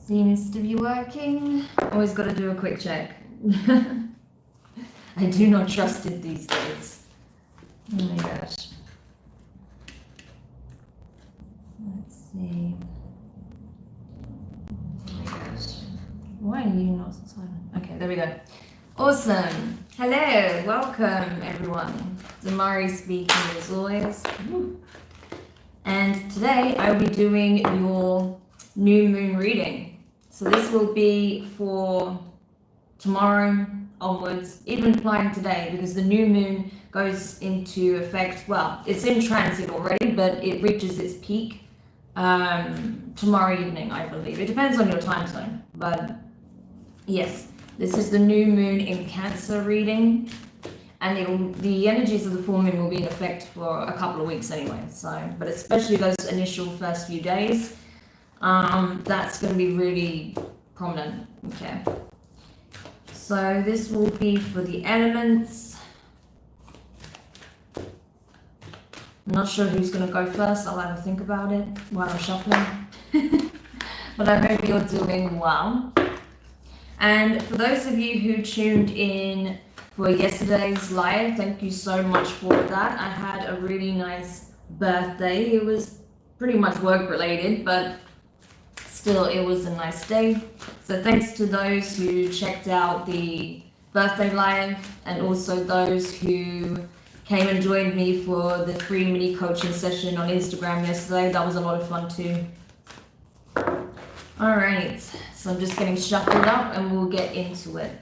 Seems to be working. Always got to do a quick check. I do not trust it these days. Oh my gosh. Let's see. Oh my gosh. Why are you not silent? Okay, there we go. Awesome. Hello, welcome everyone. Demari speaking as always. And today I will be doing your new moon reading. So this will be for tomorrow onwards, even applying today, because the new moon goes into effect, well, it's in transit already, but it reaches its peak tomorrow evening, I believe. It depends on your time zone, but yes, this is the new moon in Cancer reading, and the energies of the full moon will be in effect for a couple of weeks anyway, so, but especially those initial first few days, that's going to be really prominent. Okay, so this will be for the elements. I'm not sure who's going to go first. I'll have a think about it while I'm shuffling. But I hope you're doing well. And for those of you who tuned in for yesterday's live, thank you so much for that. I had a really nice birthday. It was pretty much work related, but still it was a nice day. So thanks to those who checked out the birthday live, and also those who came and joined me for the free mini coaching session on Instagram yesterday. That was a lot of fun too. All right, so I'm just getting shuffled up and we'll get into it.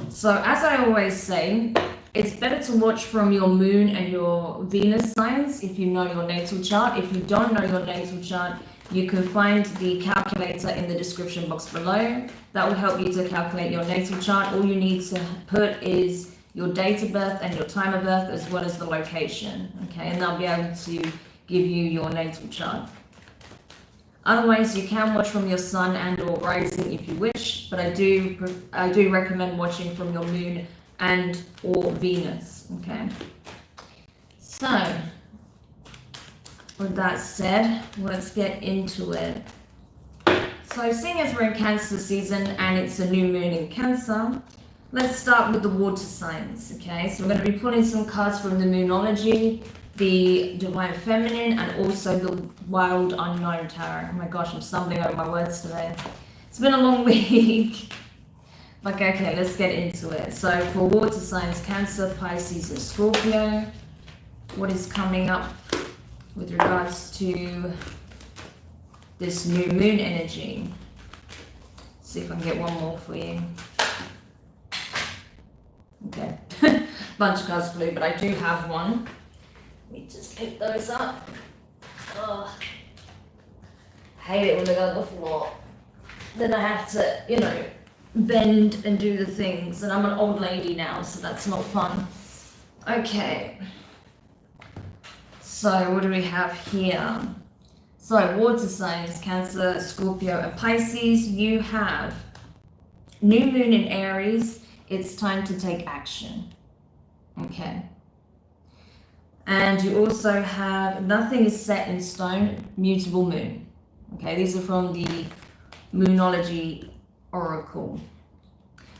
So as I always say, it's better to watch from your moon and your Venus signs if you know your natal chart. If you don't know your natal chart, you can find the calculator in the description box below. That will help you to calculate your natal chart. All you need to put is your date of birth and your time of birth, as well as the location, okay? And they'll be able to give you your natal chart. Otherwise, you can watch from your sun and or rising if you wish, but I do recommend watching from your moon and or Venus, okay? So, with that said, let's get into it. So, seeing as we're in Cancer season and it's a new moon in Cancer, let's start with the water signs, okay? So we're going to be pulling some cards from the Moonology, the Divine Feminine, and also the Wild Unknown Tarot. Oh my gosh, I'm stumbling over my words today. It's been a long week. Okay, let's get into it. So for water signs, Cancer, Pisces, and Scorpio, what is coming up with regards to this new moon energy? Let's see if I can get one more for you. Okay, bunch of cards flew, but I do have one. Let me just pick those up. Oh, I hate it when they go on the floor. Then I have to, bend and do the things, and I'm an old lady now, so that's not fun. Okay, so what do we have here? So water signs, Cancer, Scorpio, and Pisces, you have new moon in Aries. It's time to take action, okay? And you also have nothing is set in stone, mutable moon, okay? These are from the Moonology Oracle.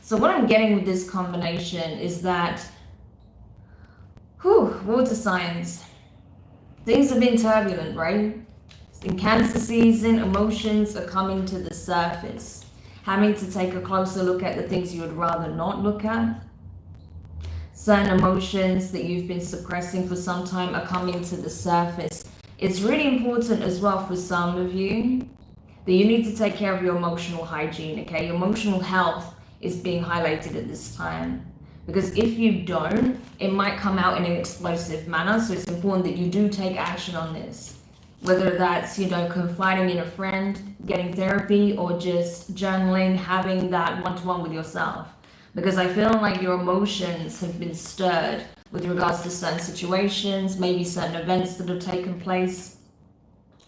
So what I'm getting with this combination is that, water signs, things have been turbulent, right? In Cancer season, emotions are coming to the surface. Having to take a closer look at the things you would rather not look at. Certain emotions that you've been suppressing for some time are coming to the surface. It's really important as well for some of you that you need to take care of your emotional hygiene, okay? Your emotional health is being highlighted at this time. Because if you don't, it might come out in an explosive manner. So it's important that you do take action on this. Whether that's, confiding in a friend, getting therapy, or just journaling, having that one-to-one with yourself. Because I feel like your emotions have been stirred with regards to certain situations, maybe certain events that have taken place,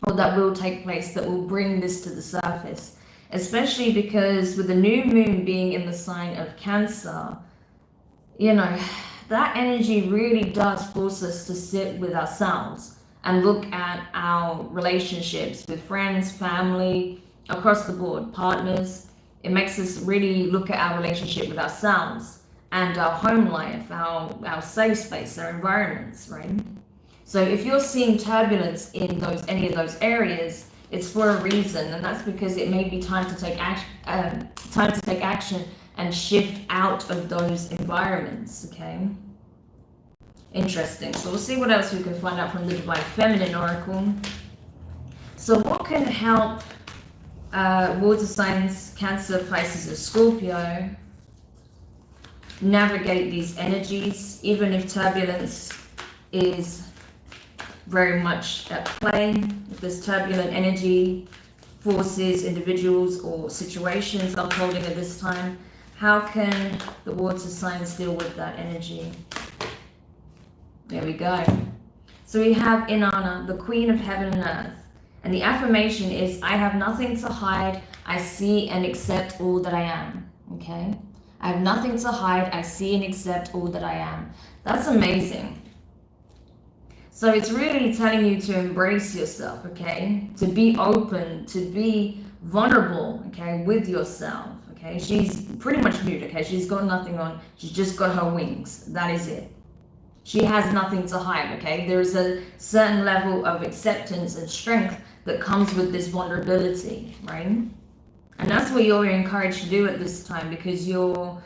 or that will take place, that will bring this to the surface. Especially because with the new moon being in the sign of Cancer, that energy really does force us to sit with ourselves and look at our relationships with friends, family, across the board, partners. It makes us really look at our relationship with ourselves and our home life, our safe space, our environments, right? So if you're seeing turbulence in any of those areas, it's for a reason, and that's because it may be time to take action and shift out of those environments. Okay. Interesting. So we'll see what else we can find out from the Divine Feminine Oracle. So what can help water signs, Cancer, Pisces, or Scorpio navigate these energies, even if turbulence is very much at play? If there's turbulent energy, forces, individuals, or situations unfolding at this time, how can the water signs deal with that energy? There we go. So we have Inanna, the Queen of Heaven and Earth. And the affirmation is, I have nothing to hide. I see and accept all that I am. Okay? I have nothing to hide. I see and accept all that I am. That's amazing. So it's really telling you to embrace yourself, okay? To be open, to be vulnerable, okay, with yourself, okay? She's pretty much nude, okay? She's got nothing on. She's just got her wings. That is it. She has nothing to hide, okay? There's a certain level of acceptance and strength that comes with this vulnerability, right? And that's what you're encouraged to do at this time, because you're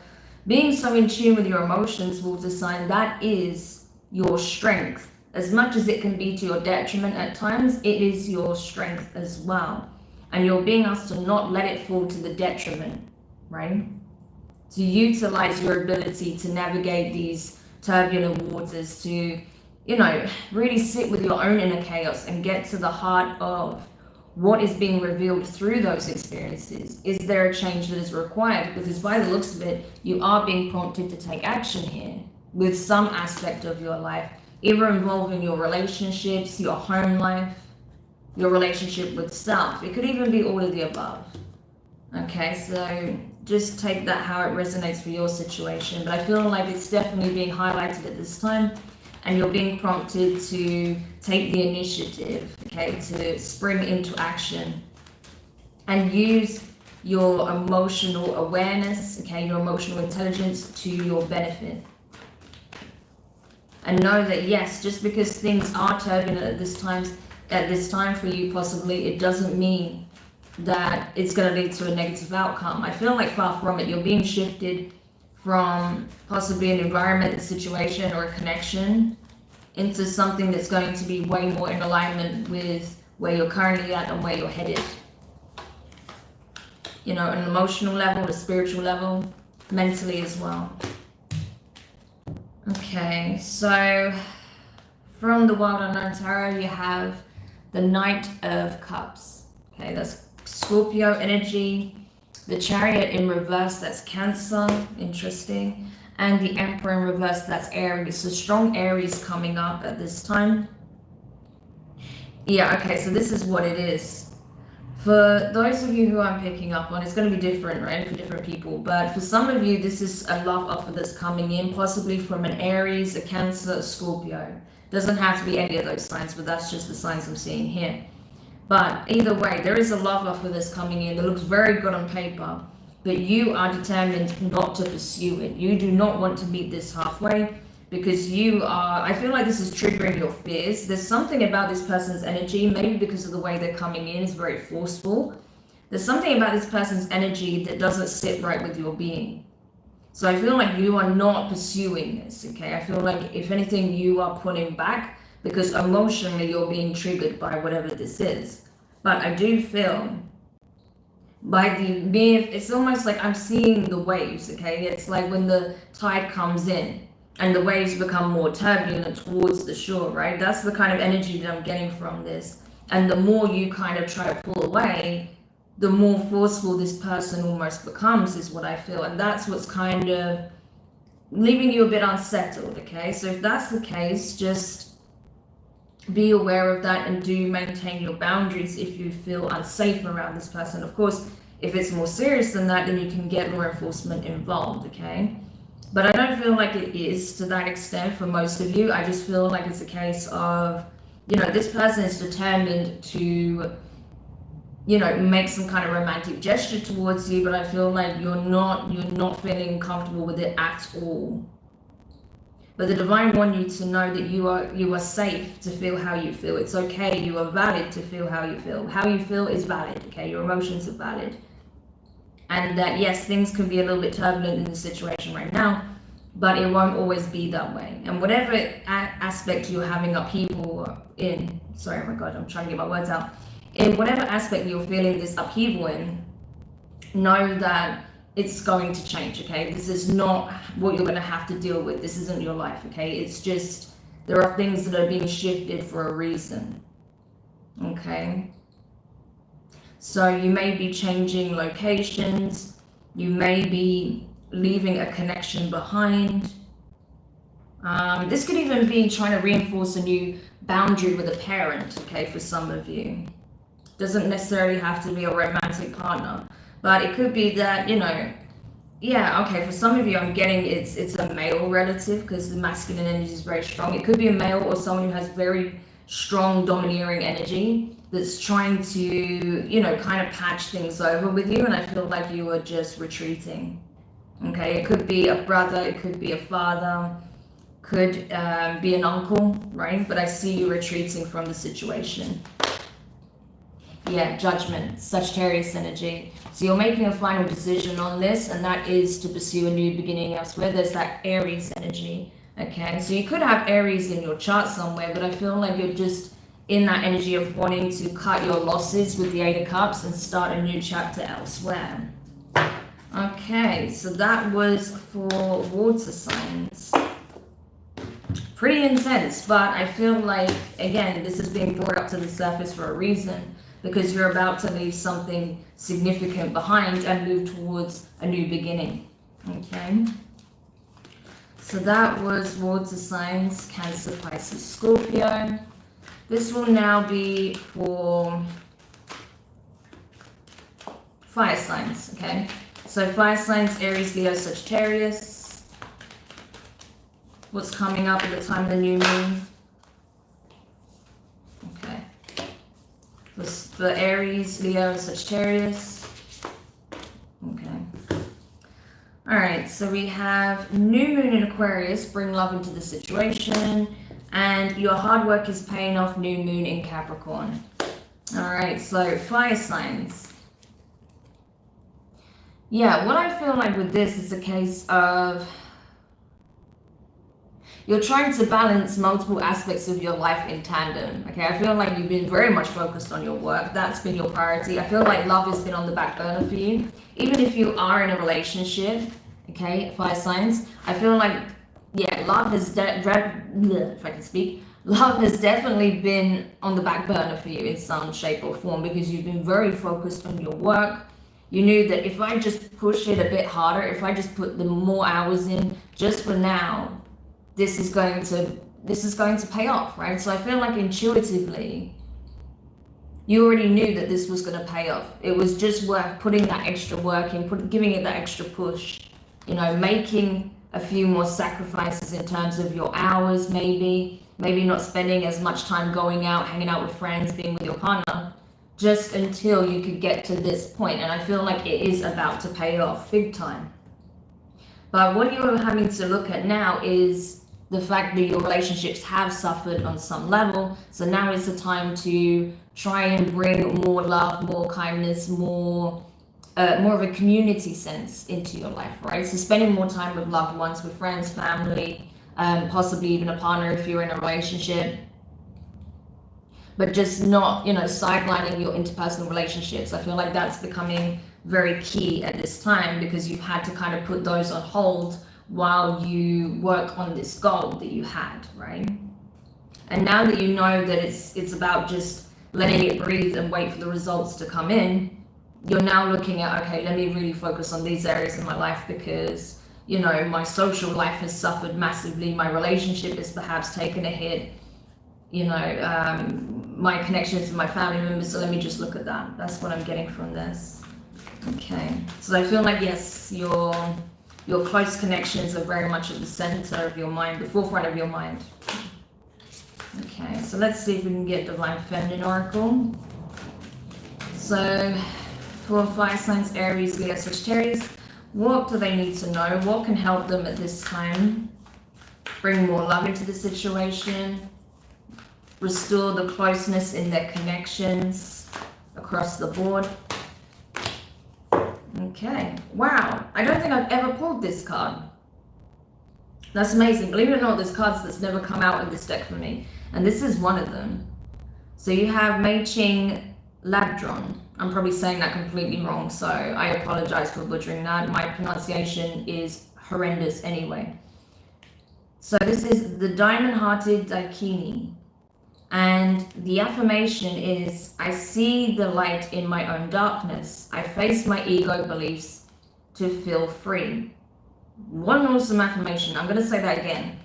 being so in tune with your emotions, water sign. That is your strength. As much as it can be to your detriment at times, it is your strength as well. And you're being asked to not let it fall to the detriment, right? To utilize your ability to navigate these turbulent waters, to, really sit with your own inner chaos and get to the heart of what is being revealed through those experiences. Is there a change that is required? Because by the looks of it, you are being prompted to take action here with some aspect of your life, either involving your relationships, your home life, your relationship with self. It could even be all of the above. Okay, so just take that how it resonates for your situation. But I feel like it's definitely being highlighted at this time, and you're being prompted to take the initiative, okay, to spring into action and use your emotional awareness, okay, your emotional intelligence to your benefit. And know that, yes, just because things are turbulent at this time for you, possibly, it doesn't mean that it's going to lead to a negative outcome. I feel like far from it. You're being shifted from possibly an environment, a situation, or a connection into something that's going to be way more in alignment with where you're currently at and where you're headed. An emotional level, a spiritual level, mentally as well. Okay, so from the Wild Unknown Tarot, you have the Knight of Cups. Okay, that's Scorpio energy. The Chariot in reverse, that's Cancer. Interesting. And the Emperor in reverse, that's Aries. So strong Aries coming up at this time. Yeah, okay, so this is what it is. For those of you who I'm picking up on, it's going to be different, right, for different people. But for some of you, this is a love offer that's coming in, possibly from an Aries, a Cancer, a Scorpio. Doesn't have to be any of those signs, but that's just the signs I'm seeing here. But either way, there is a love offer that's coming in that looks very good on paper, but you are determined not to pursue it. You do not want to meet this halfway, because I feel like this is triggering your fears. There's something about this person's energy, maybe because of the way they're coming in is very forceful. There's something about this person's energy that doesn't sit right with your being. So I feel like you are not pursuing this, okay? I feel like, if anything, you are pulling back because emotionally you're being triggered by whatever this is. But I do feel it's almost like I'm seeing the waves, okay? It's like when the tide comes in and the waves become more turbulent towards the shore, right? That's the kind of energy that I'm getting from this. And the more you kind of try to pull away, the more forceful this person almost becomes, is what I feel. And that's what's kind of leaving you a bit unsettled, okay? So if that's the case, just be aware of that and do maintain your boundaries if you feel unsafe around this person. Of course, if it's more serious than that, then you can get law enforcement involved, okay? But I don't feel like it is to that extent for most of you. I just feel like it's a case of, this person is determined to make some kind of romantic gesture towards you, but I feel like you're not feeling comfortable with it at all. But the divine want you to know that you are safe to feel how you feel. It's okay. You are valid to feel how you feel. How you feel is valid. Okay, your emotions are valid. And that yes, things can be a little bit turbulent in the situation right now, but it won't always be that way. And whatever aspect you're having upheaval in, sorry, oh my God, I'm trying to get my words out. In whatever aspect you're feeling this upheaval in, know that it's going to change, okay? This is not what you're going to have to deal with. This isn't your life, okay? It's just, there are things that are being shifted for a reason, okay? So you may be changing locations. You may be leaving a connection behind. This could even be trying to reinforce a new boundary with a parent, okay, for some of you. Doesn't necessarily have to be a romantic partner. But it could be that, yeah, okay, for some of you, I'm getting it's a male relative because the masculine energy is very strong. It could be a male or someone who has very strong domineering energy that's trying to, kind of patch things over with you. And I feel like you are just retreating. Okay, it could be a brother, it could be a father, could be an uncle, right? But I see you retreating from the situation. Yeah, judgment, Sagittarius energy. So you're making a final decision on this, and that is to pursue a new beginning elsewhere. There's that Aries energy, okay? So you could have Aries in your chart somewhere, but I feel like you're just in that energy of wanting to cut your losses with the Eight of Cups and start a new chapter elsewhere. Okay, so that was for water signs. Pretty intense, but I feel like, again, this is being brought up to the surface for a reason, because you're about to leave something significant behind and move towards a new beginning, okay? So that was water signs, Cancer, Pisces, Scorpio. This will now be for fire signs, okay? So fire signs, Aries, Leo, Sagittarius. What's coming up at the time of the new moon? Okay. For Aries, Leo, Sagittarius. Okay. Alright, so we have new moon in Aquarius, bring love into the situation. And your hard work is paying off, new moon in Capricorn. Alright, so fire signs. Yeah, what I feel like with this is a case of you're trying to balance multiple aspects of your life in tandem, okay? I feel like you've been very much focused on your work. That's been your priority. I feel like love has been on the back burner for you. Even if you are in a relationship, okay, fire signs, I feel like, yeah, love has, if I can speak, love has definitely been on the back burner for you in some shape or form because you've been very focused on your work. You knew that if I just push it a bit harder, if I just put the more hours in just for now, this is going to pay off, right? So I feel like intuitively, you already knew that this was going to pay off. It was just worth putting that extra work in, giving it that extra push, making a few more sacrifices in terms of your hours, maybe not spending as much time going out, hanging out with friends, being with your partner, just until you could get to this point. And I feel like it is about to pay off big time. But what you're having to look at now is the fact that your relationships have suffered on some level. So now is the time to try and bring more love, more kindness, more of a community sense into your life, right? So spending more time with loved ones, with friends, family, possibly even a partner if you're in a relationship. But just not, sidelining your interpersonal relationships. I feel like that's becoming very key at this time because you've had to kind of put those on hold while you work on this goal that you had, right? And now that you know that it's about just letting it breathe and wait for the results to come in, you're now looking at, okay, let me really focus on these areas in my life because, my social life has suffered massively. My relationship has perhaps taken a hit, my connections with my family members. So let me just look at that. That's what I'm getting from this. Okay, so I feel like, yes, your close connections are very much at the center of your mind, the forefront of your mind. Okay, so let's see if we can get Divine Feminine Oracle. So for fire signs, Aries, Leo, Sagittarius, what do they need to know? What can help them at this time? Bring more love into the situation, restore the closeness in their connections across the board. Okay, wow, I don't think I've ever pulled this card. That's amazing. Believe it or not, there's cards that's never come out in this deck for me, and this is one of them. So you have Mei Ching Ladron. I'm probably saying that completely wrong, so I apologize for butchering that. My pronunciation is horrendous anyway. So this is the Diamond-Hearted Daikini. And the affirmation is, I see the light in my own darkness. I face my ego beliefs to feel free. What an awesome affirmation. I'm going to say that again.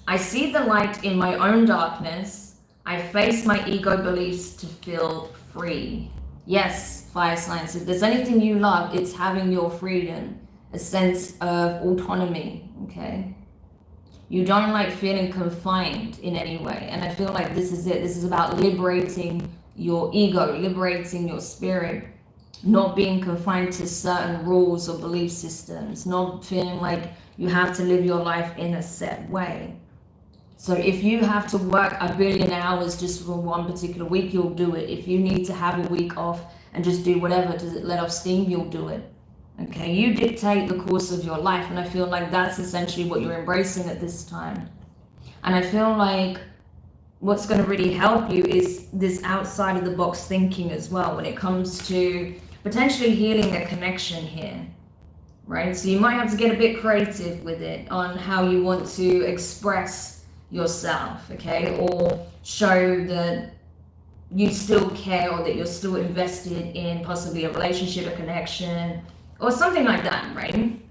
I see the light in my own darkness. I face my ego beliefs to feel free. Yes, fire signs. If there's anything you love, it's having your freedom, a sense of autonomy, okay? You don't like feeling confined in any way. And I feel like this is it. This is about liberating your ego, liberating your spirit, not being confined to certain rules or belief systems, not feeling like you have to live your life in a set way. So if you have to work 1 billion hours just for one particular week, you'll do it. If you need to have a week off and just do whatever to let off steam, you'll do it. Okay, you dictate the course of your life, and I feel like that's essentially what you're embracing at this time. And I feel like what's going to really help you is this outside of the box thinking as well when it comes to potentially healing a connection here, right? So you might have to get a bit creative with it on how you want to express yourself, okay? Or show that you still care, or that you're still invested in possibly a relationship, a connection, or something like that, right?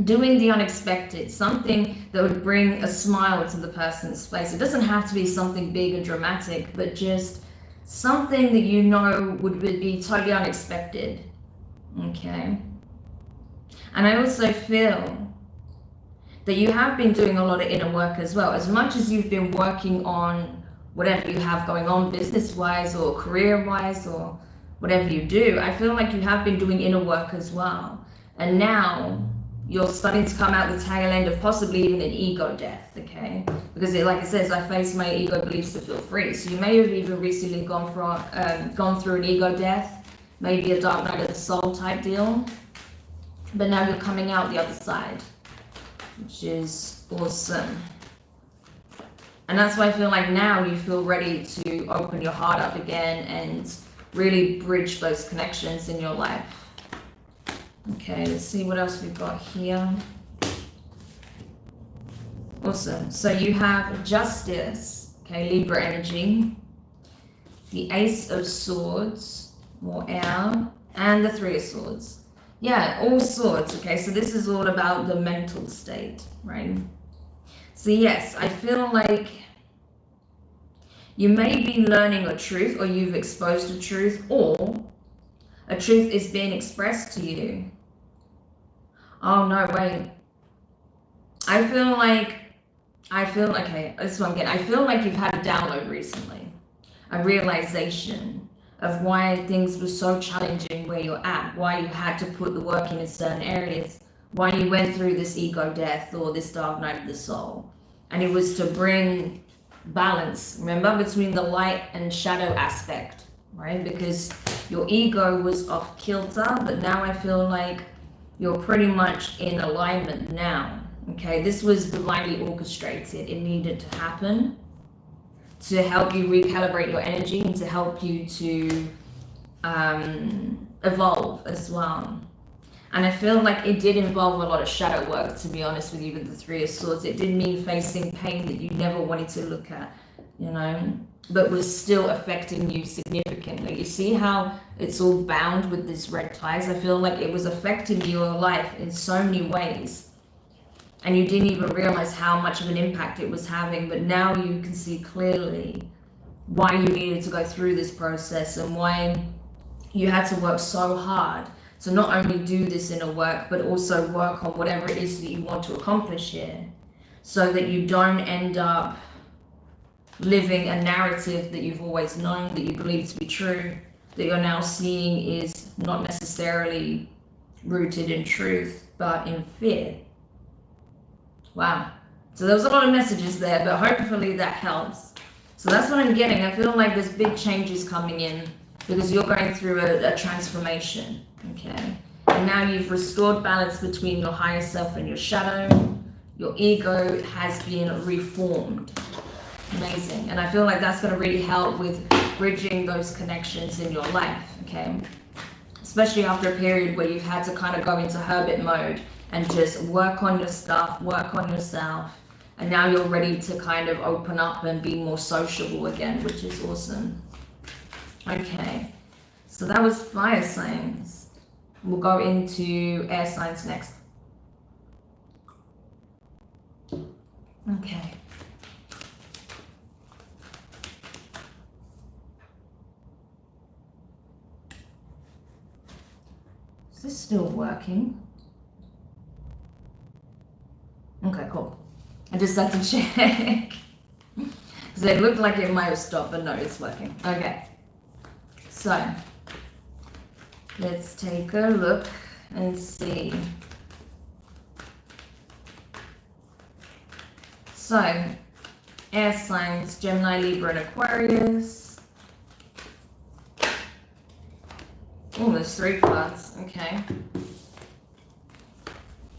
Doing the unexpected, something that would bring a smile to the person's face. It doesn't have to be something big and dramatic, but just something that you know would be totally unexpected, okay? And I also feel that you have been doing a lot of inner work as well. As much as you've been working on whatever you have going on business-wise or career-wise or whatever you do, I feel like you have been doing inner work as well. And now you're starting to come out the tail end of possibly even an ego death, okay? Because like it says, I face my ego beliefs to feel free. So you may have even recently gone through an ego death, maybe a dark night of the soul type deal. But now you're coming out the other side, which is awesome. And that's why I feel like now you feel ready to open your heart up again and really bridge those connections in your life. Okay, let's see what else we've got here. Awesome. So you have Justice, okay, Libra energy, the Ace of Swords, more air, and the Three of Swords. Yeah, all swords, okay? So this is all about the mental state, right? So yes, I feel like you may be learning a truth, or you've exposed a truth, or a truth is being expressed to you. Oh no, wait. I feel like, okay, this is what I'm getting. I feel like you've had a download recently, a realization of why things were so challenging where you're at, why you had to put the work in certain areas, why you went through this ego death or this dark night of the soul. And it was to bring balance, remember, between the light and shadow aspect, right? Because your ego was off kilter, but now I feel like you're pretty much in alignment now, okay? This was divinely orchestrated. It needed to happen to help you recalibrate your energy and to help you to evolve as well. And I feel like it did involve a lot of shadow work, to be honest with you, with the Three of Swords. It did mean facing pain that you never wanted to look at, you know, but was still affecting you significantly. You see how it's all bound with this red ties? I feel like it was affecting your life in so many ways. And you didn't even realize how much of an impact it was having, but now you can see clearly why you needed to go through this process and why you had to work so hard to not only do this inner work, but also work on whatever it is that you want to accomplish here, so that you don't end up living a narrative that you've always known, that you believe to be true, that you're now seeing is not necessarily rooted in truth, but in fear. Wow. So there was a lot of messages there, but hopefully that helps. So that's what I'm getting. I feel like there's big changes coming in because you're going through a transformation, okay? And now you've restored balance between your higher self and your shadow. Your ego has been reformed. Amazing. And I feel like that's going to really help with bridging those connections in your life, okay? Especially after a period where you've had to kind of go into hermit mode and just work on your stuff, work on yourself. And now you're ready to kind of open up and be more sociable again, which is awesome. Okay, so that was fire signs. We'll go into air signs next. Okay. Is this still working? Okay, cool. I just had to check. Because it looked like it might have stopped, but no, it's working. Okay. So, let's take a look and see. So, air signs, Gemini, Libra, and Aquarius. Oh, there's 3 cards. Okay.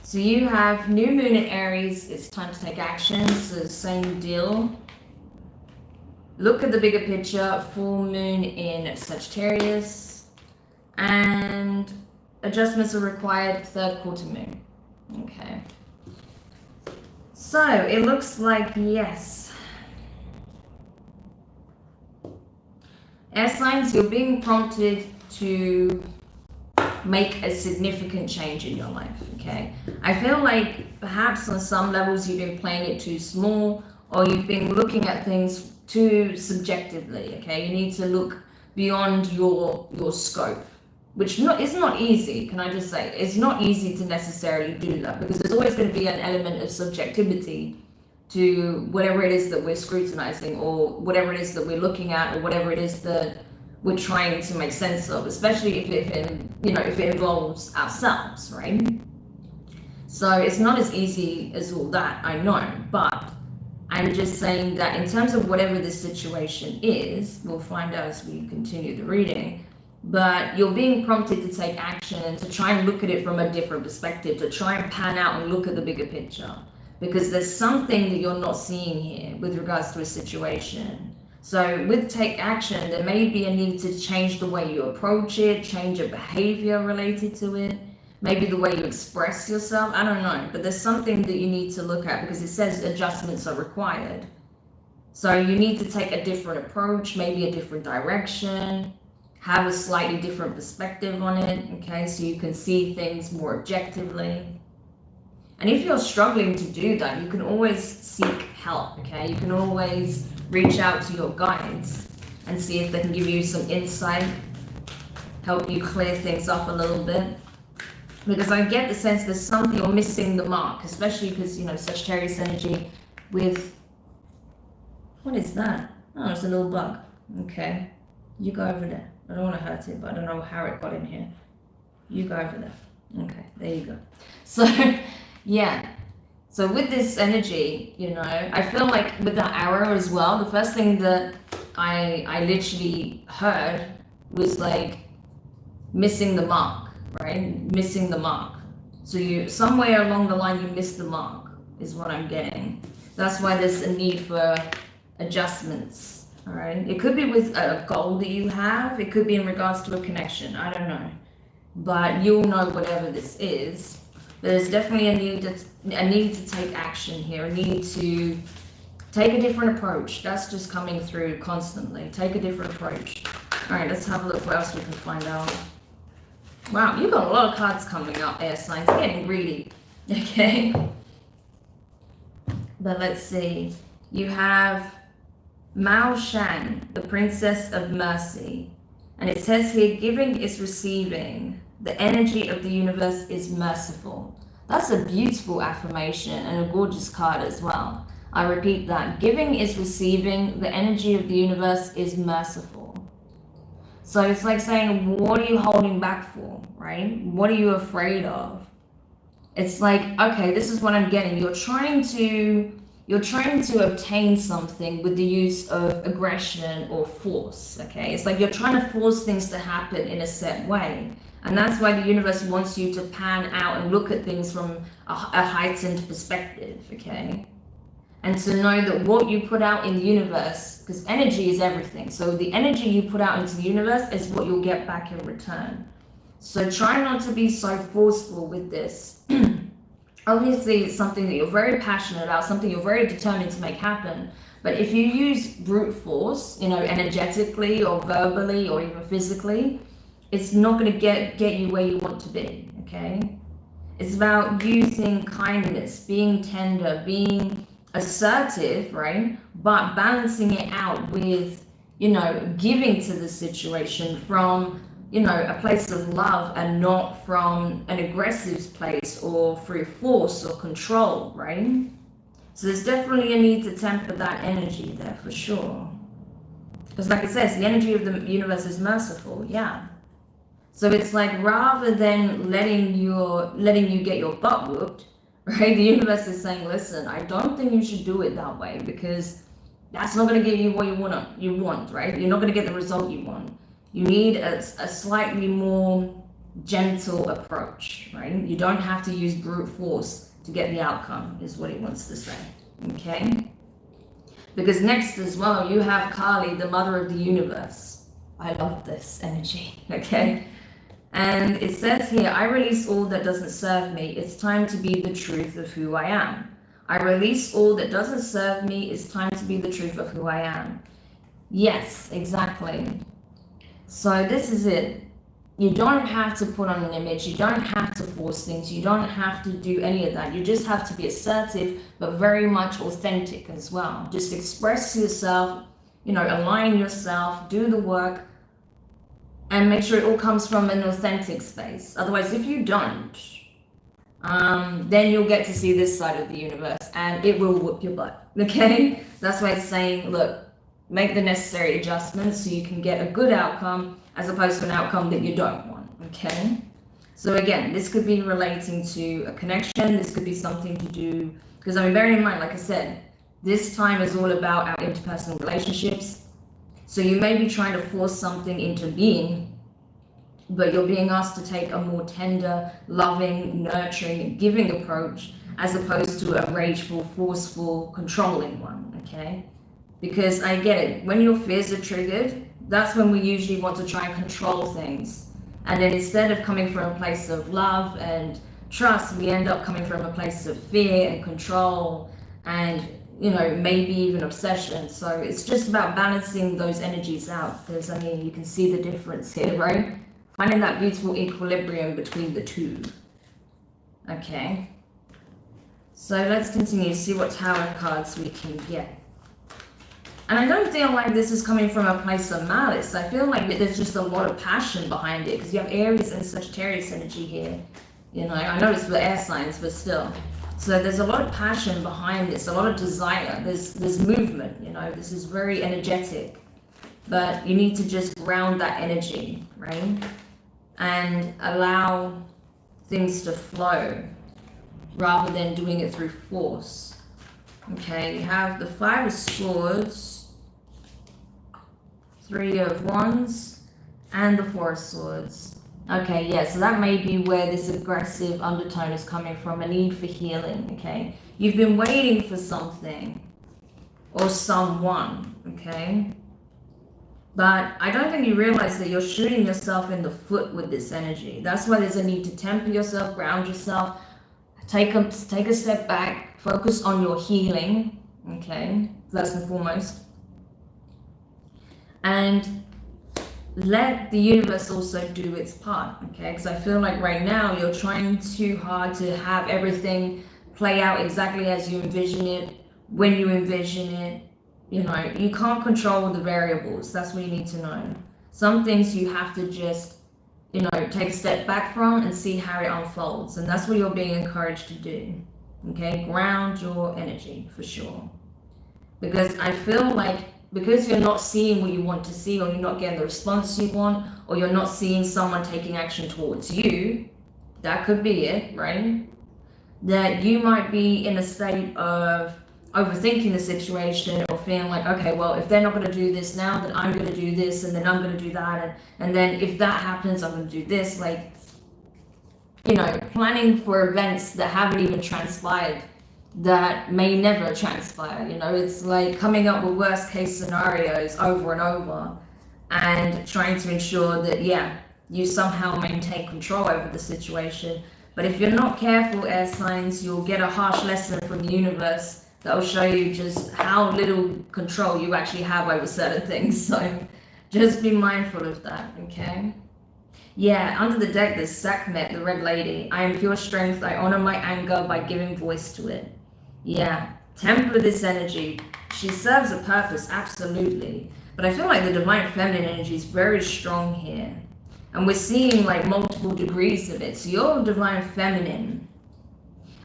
So you have new moon in Aries. It's time to take action. So same deal. Look at the bigger picture. Full moon in Sagittarius. And adjustments are required. 3rd quarter moon. Okay. So it looks like yes. Air signs, you're being prompted to make a significant change in your life, okay? I feel like perhaps on some levels you've been playing it too small, or you've been looking at things too subjectively, okay? You need to look beyond your scope, which is not easy, can I just say? It's not easy to necessarily do that because there's always going to be an element of subjectivity to whatever it is that we're scrutinizing or whatever it is that we're looking at or whatever it is that we're trying to make sense of, especially if it involves ourselves, right? So it's not as easy as all that, I know, but I'm just saying that in terms of whatever this situation is, we'll find out as we continue the reading, but you're being prompted to take action and to try and look at it from a different perspective, to try and pan out and look at the bigger picture, because there's something that you're not seeing here with regards to a situation. So with take action, there may be a need to change the way you approach it, change your behavior related to it, maybe the way you express yourself, I don't know. But there's something that you need to look at because it says adjustments are required. So you need to take a different approach, maybe a different direction, have a slightly different perspective on it, okay? So you can see things more objectively. And if you're struggling to do that, you can always seek help, okay? You can always reach out to your guides and see if they can give you some insight, help you clear things up a little bit. Because I get the sense there's something you're missing the mark, especially because, Sagittarius energy with, what is that? Oh, it's a little bug. Okay, you go over there. I don't want to hurt it, but I don't know how it got in here. You go over there. Okay, there you go. So, yeah. So with this energy, I feel like with that arrow as well, the first thing that I literally heard was like missing the mark, right? Missing the mark. So you, somewhere along the line, you missed the mark is what I'm getting. That's why there's a need for adjustments, all right? It could be with a goal that you have. It could be in regards to a connection. I don't know. But you'll know whatever this is. There's definitely a need to take action here, a need to take a different approach. That's just coming through constantly. Take a different approach. All right, let's have a look what else we can find out. Wow, you've got a lot of cards coming up, air signs. You're getting greedy, okay? But let's see. You have Mao Shan, the Princess of Mercy. And it says here, giving is receiving. The energy of the universe is merciful. That's a beautiful affirmation and a gorgeous card as well. I repeat that. Giving is receiving. The energy of the universe is merciful. So it's like saying, what are you holding back for, right? What are you afraid of? It's like, okay, this is what I'm getting. You're trying to obtain something with the use of aggression or force, okay? It's like you're trying to force things to happen in a set way. And that's why the universe wants you to pan out and look at things from a heightened perspective, okay? And to know that what you put out in the universe, because energy is everything. So the energy you put out into the universe is what you'll get back in return. So try not to be so forceful with this. Obviously, it's something that you're very passionate about, something you're very determined to make happen. But if you use brute force, energetically or verbally or even physically, it's not going to get you where you want to be, okay? It's about using kindness, being tender, being assertive, right? But balancing it out with, giving to the situation from a place of love and not from an aggressive place or through force or control, right? So there's definitely a need to temper that energy there for sure. Because like it says, the energy of the universe is merciful, yeah. So it's like rather than letting you get your butt whooped, right? The universe is saying, listen, I don't think you should do it that way because that's not going to give you what you want, right? You're not going to get the result you want. You need a slightly more gentle approach, right? You don't have to use brute force to get the outcome, is what he wants to say, okay? Because next as well, you have Kali, the mother of the universe. I love this energy, okay? And it says here, I release all that doesn't serve me. It's time to be the truth of who I am. I release all that doesn't serve me. It's time to be the truth of who I am. Yes, exactly. So this is it. You don't have to put on an image. You don't have to force things. You don't have to do any of that. You just have to be assertive, but very much authentic as well. Just express yourself, align yourself, do the work, and make sure it all comes from an authentic space. Otherwise, if you don't, then you'll get to see this side of the universe and it will whoop your butt, okay? That's why it's saying, look, make the necessary adjustments so you can get a good outcome as opposed to an outcome that you don't want, okay? So again, this could be relating to a connection. This could be something to do, because bearing in mind, like I said, this time is all about our interpersonal relationships. So you may be trying to force something into being, but you're being asked to take a more tender, loving, nurturing, giving approach as opposed to a rageful, forceful, controlling one, okay? Because I get it, when your fears are triggered, that's when we usually want to try and control things. And then instead of coming from a place of love and trust, we end up coming from a place of fear and control and maybe even obsession. So it's just about balancing those energies out, because you can see the difference here, right? Finding that beautiful equilibrium between the two. Okay. So let's continue to see what Tower cards we can get. And I don't feel like this is coming from a place of malice. I feel like there's just a lot of passion behind it, because you have Aries and Sagittarius energy here. I know it's for air signs, but still. So there's a lot of passion behind this, a lot of desire. There's movement, this is very energetic. But you need to just ground that energy, right? And allow things to flow rather than doing it through force. Okay, you have the Five of Swords, Three of Wands, and the Four of Swords. Okay, yeah, so that may be where this aggressive undertone is coming from, a need for healing, okay? You've been waiting for something or someone, okay? But I don't think you realize that you're shooting yourself in the foot with this energy. That's why there's a need to temper yourself, ground yourself, take a step back, focus on your healing, okay? First and foremost. And let the universe also do its part, okay? Because I feel like right now you're trying too hard to have everything play out exactly as you envision it, when you envision it. You can't control the variables. That's what you need to know. Some things you have to just, take a step back from and see how it unfolds. And that's what you're being encouraged to do, okay? Ground your energy for sure. Because I feel like because you're not seeing what you want to see, or you're not getting the response you want, or you're not seeing someone taking action towards you, that could be it, right? That you might be in a state of overthinking the situation, or feeling like, okay, well, if they're not going to do this now, then I'm going to do this, and then I'm going to do that, and then if that happens, I'm going to do this. Like, you know, planning for events that haven't even transpired, that may never transpire. You know, it's like coming up with worst case scenarios over and over, and trying to ensure that, yeah, you somehow maintain control over the situation. But if you're not careful, air signs, you'll get a harsh lesson from the universe that will show you just how little control you actually have over certain things. So just be mindful of that, okay? Yeah, under the deck, there's Sekhmet, the Red Lady. I am pure strength. I honor my anger by giving voice to it. Yeah, temper this energy. She serves a purpose, absolutely. But I feel like the Divine Feminine energy is very strong here. And we're seeing like multiple degrees of it. So your Divine Feminine,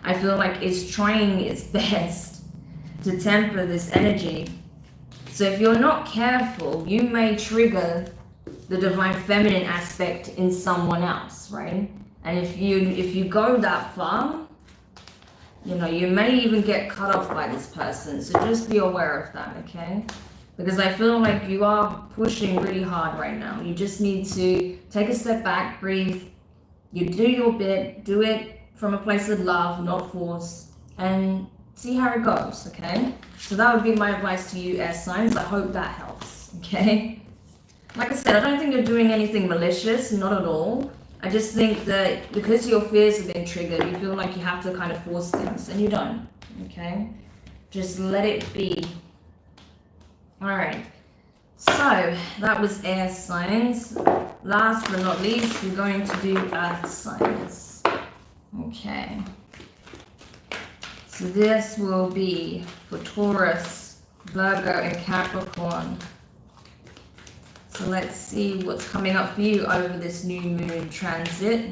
I feel like, is trying its best to temper this energy. So if you're not careful, you may trigger the Divine Feminine aspect in someone else, right? And if you go that far, you know, you may even get cut off by this person. So just be aware of that, okay? Because I feel like you are pushing really hard right now. You just need to take a step back, breathe. You do your bit, do it from a place of love, not force, and see how it goes, okay? So that would be my advice to you, air signs. I hope that helps, okay? Like I said, I don't think you're doing anything malicious, not at all. I just think that because your fears have been triggered, you feel like you have to kind of force things, and you don't, okay? Just let it be. All right, so that was air signs. Last but not least, we're going to do earth signs. Okay. So this will be for Taurus, Virgo, and Capricorn. So let's see what's coming up for you over this new moon transit.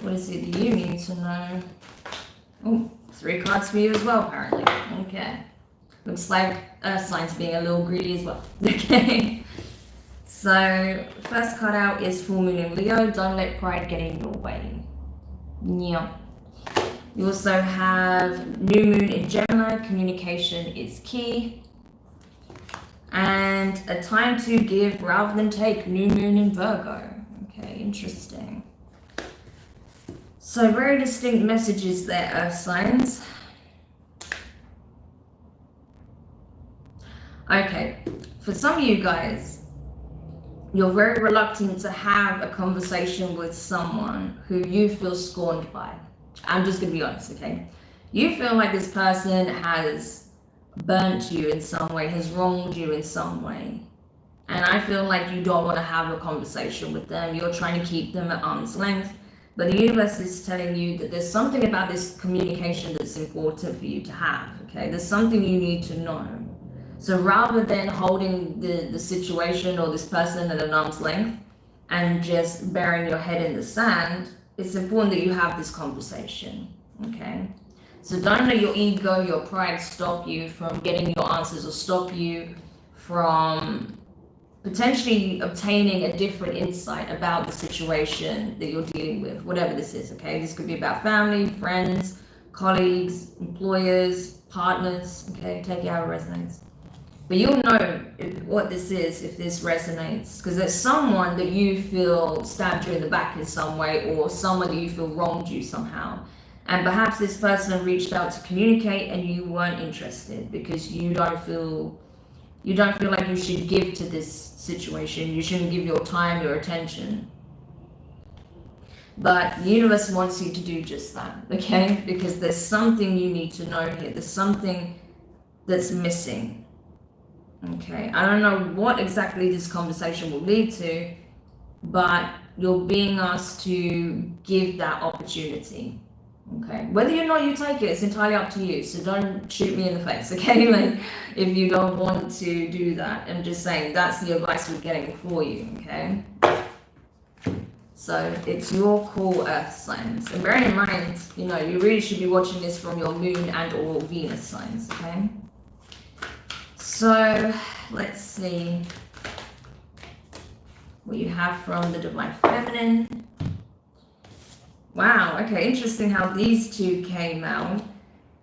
What is it that you need to know? Oh, 3 cards for you as well, apparently. Okay. Looks like earth signs being a little greedy as well. Okay. So, first card out is Full Moon in Leo. Don't let pride get in your way. Yeah. You also have New Moon in Gemini. Communication is key. And a time to give rather than take. New Moon in Virgo. Okay, interesting. So, very distinct messages there, earth signs. Okay, for some of you guys, you're very reluctant to have a conversation with someone who you feel scorned by. I'm just gonna be honest, okay? You feel like this person has burnt you in some way, has wronged you in some way. And I feel like you don't want to have a conversation with them. You're trying to keep them at arm's length. But the universe is telling you that there's something about this communication that's important for you to have, okay? There's something you need to know. So rather than holding the situation or this person at an arm's length and just burying your head in the sand, it's important that you have this conversation, okay? So don't let your ego, your pride stop you from getting your answers, or stop you from potentially obtaining a different insight about the situation that you're dealing with, whatever this is, okay? This could be about family, friends, colleagues, employers, partners, okay? Take it how it resonates. But you'll know what this is if this resonates, because there's someone that you feel stabbed you in the back in some way, or someone that you feel wronged you somehow. And perhaps this person reached out to communicate and you weren't interested because you don't feel like you should give to this situation. You shouldn't give your time, your attention. But the universe wants you to do just that, okay? Because there's something you need to know here. There's something that's missing. Okay, I don't know what exactly this conversation will lead to, but you're being asked to give that opportunity. Okay, whether or not you take it, it's entirely up to you. So don't shoot me in the face, okay? Like, if you don't want to do that, I'm just saying that's the advice we're getting for you, okay? So it's your call, earth signs. And bearing in mind, you know, you really should be watching this from your moon and or Venus signs, okay? So let's see what you have from the Divine Feminine. Wow, okay, interesting how these two came out.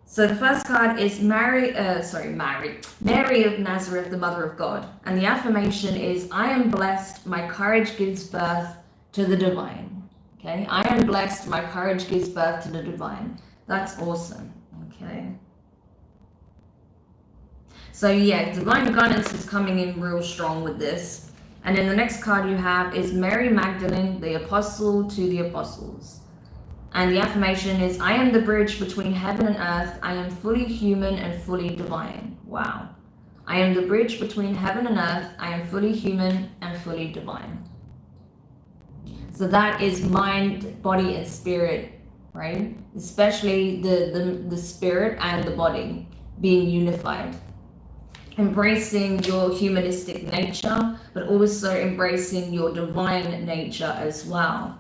So the first card is Mary of Nazareth, the Mother of God. And the affirmation is, I am blessed, my courage gives birth to the divine. Okay, I am blessed, my courage gives birth to the divine. That's awesome, okay. So yeah, divine guidance is coming in real strong with this. And then the next card you have is Mary Magdalene, the apostle to the apostles. And the affirmation is, I am the bridge between heaven and earth. I am fully human and fully divine. Wow. I am the bridge between heaven and earth. I am fully human and fully divine. So that is mind, body, and spirit, right? Especially the spirit and the body being unified. Embracing your humanistic nature, but also embracing your divine nature as well.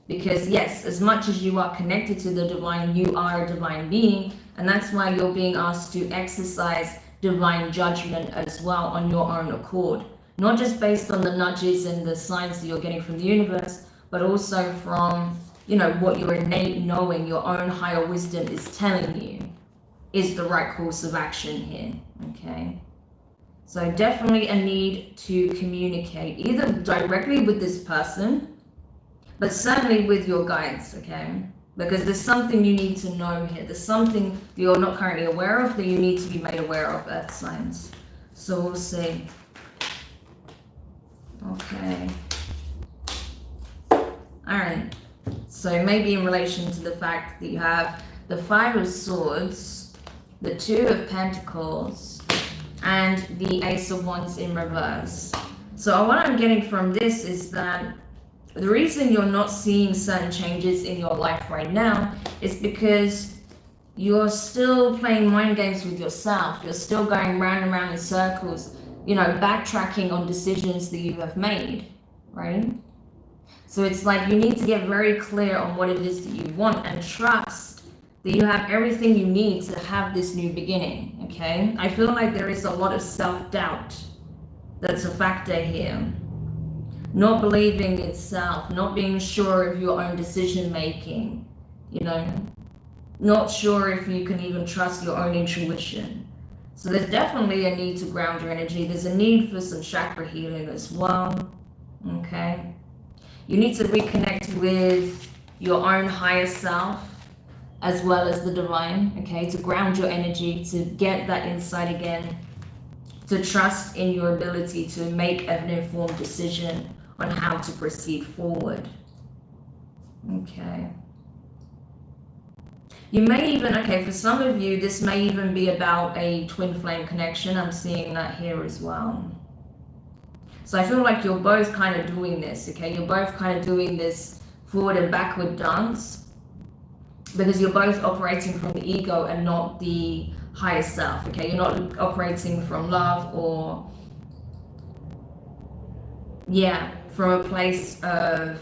Because yes, as much as you are connected to the divine, you are a divine being, and that's why you're being asked to exercise divine judgment as well on your own accord. Not just based on the nudges and the signs that you're getting from the universe, but also from, you know, what your innate knowing, your own higher wisdom is telling you is the right course of action here, okay? So definitely a need to communicate either directly with this person, but certainly with your guides, okay? Because there's something you need to know here. There's something you're not currently aware of that you need to be made aware of, Earth signs. So we'll see. Okay. All right. So maybe in relation to the fact that you have the Five of Swords, the Two of Pentacles, and the Ace of Wands in reverse. So what I'm getting from this is that the reason you're not seeing certain changes in your life right now is because you're still playing mind games with yourself. You're still going round and round in circles, you know, backtracking on decisions that you have made, right? So it's like you need to get very clear on what it is that you want and trust that you have everything you need to have this new beginning, okay? I feel like there is a lot of self-doubt that's a factor here. Not believing itself, not being sure of your own decision making, you know, not sure if you can even trust your own intuition. So there's definitely a need to ground your energy. There's a need for some chakra healing as well, okay? You need to reconnect with your own higher self as well as the divine, okay? To ground your energy, to get that insight again, to trust in your ability to make an informed decision on how to proceed forward. Okay. You may even, okay, for some of you, this may even be about a twin flame connection. I'm seeing that here as well. So I feel like you're both kind of doing this, okay? You're both kind of doing this forward and backward dance because you're both operating from the ego and not the higher self, okay? You're not operating from love or, yeah, from a place of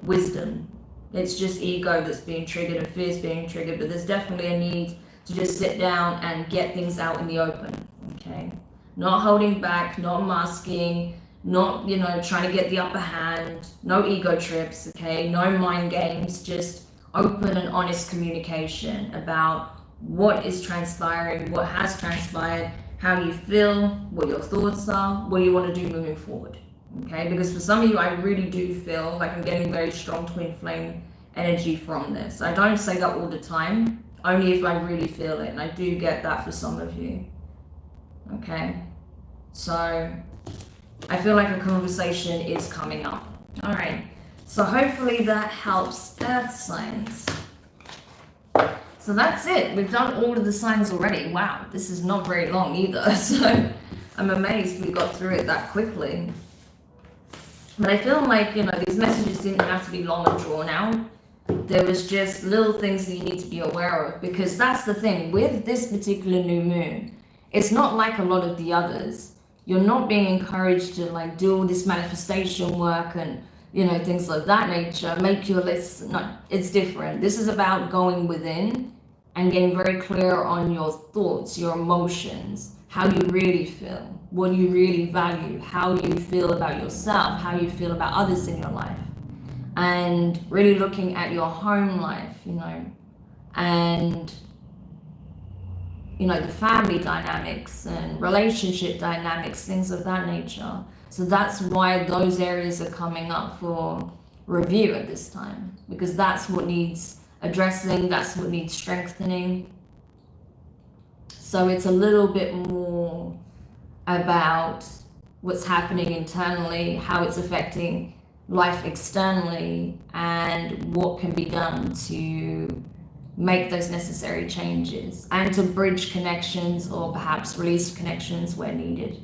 wisdom. It's just ego that's being triggered and fears being triggered, but there's definitely a need to just sit down and get things out in the open, okay? Not holding back, not masking, not, you know, trying to get the upper hand, no ego trips, okay? No mind games, just open and honest communication about what is transpiring, what has transpired, how you feel, what your thoughts are, what you want to do moving forward. Okay, because for some of you, I really do feel like I'm getting very strong twin flame energy from this. I don't say that all the time, only if I really feel it, and I do get that for some of you. Okay, so I feel like a conversation is coming up. All right, so hopefully that helps, Earth signs. So that's it. We've done all of the signs already. Wow, this is not very long either. So I'm amazed we got through it that quickly. But I feel like, you know, these messages didn't have to be long and drawn out. There was just little things that you need to be aware of, because that's the thing with this particular new moon. It's not like a lot of the others. You're not being encouraged to like do all this manifestation work and, you know, things like that nature, make your list. No, it's different. This is about going within and getting very clear on your thoughts, your emotions, how you really feel. what you really value, how you feel about yourself, how you feel about others in your life, and really looking at your home life, and the family dynamics and relationship dynamics, things of that nature. So that's why those areas are coming up for review at this time, because that's what needs addressing, that's what needs strengthening. So it's a little bit more about what's happening internally, how it's affecting life externally, and what can be done to make those necessary changes and to bridge connections or perhaps release connections where needed.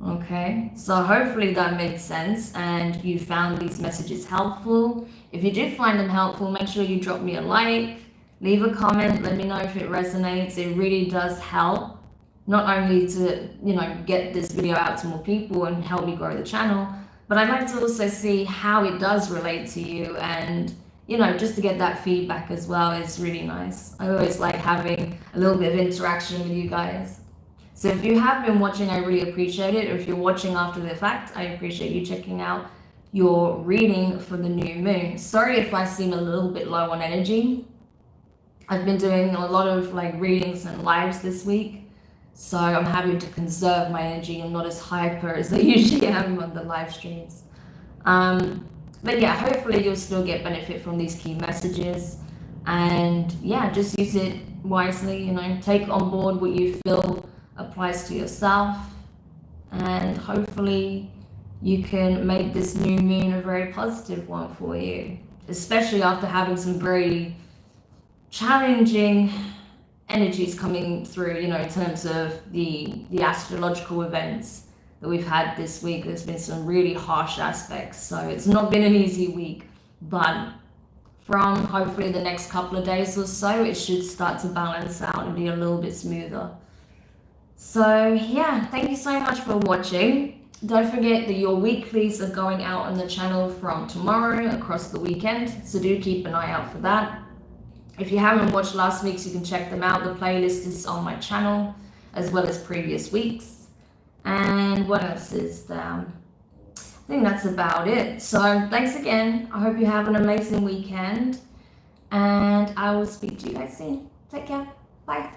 Okay, so hopefully that made sense and you found these messages helpful. If you did find them helpful, make sure you drop me a like, leave a comment, let me know if it resonates. It really does help, not only to get this video out to more people and help me grow the channel, but I'd like to also see how it does relate to you, and just to get that feedback as well is really nice. I always like having a little bit of interaction with you guys. So if you have been watching, I really appreciate it. Or if you're watching after the fact, I appreciate you checking out your reading for the new moon. Sorry if I seem a little bit low on energy. I've been doing a lot of readings and lives this week, so I'm having to conserve my energy. I'm not as hyper as I usually am on the live streams. But yeah, hopefully you'll still get benefit from these key messages, and yeah, just use it wisely. Take on board what you feel applies to yourself, and hopefully you can make this new moon a very positive one for you, especially after having some very challenging energies coming through, in terms of the astrological events that we've had this week. There's been some really harsh aspects, so it's not been an easy week, but from hopefully the next couple of days or so, it should start to balance out and be a little bit smoother. So yeah, thank you so much for watching. Don't forget that your weeklies are going out on the channel from tomorrow across the weekend, so do keep an eye out for that. If you haven't watched last week's, you can check them out. The playlist is on my channel, as well as previous weeks. And what else is there? I think that's about it. So thanks again. I hope you have an amazing weekend, and I will speak to you guys soon. Take care. Bye.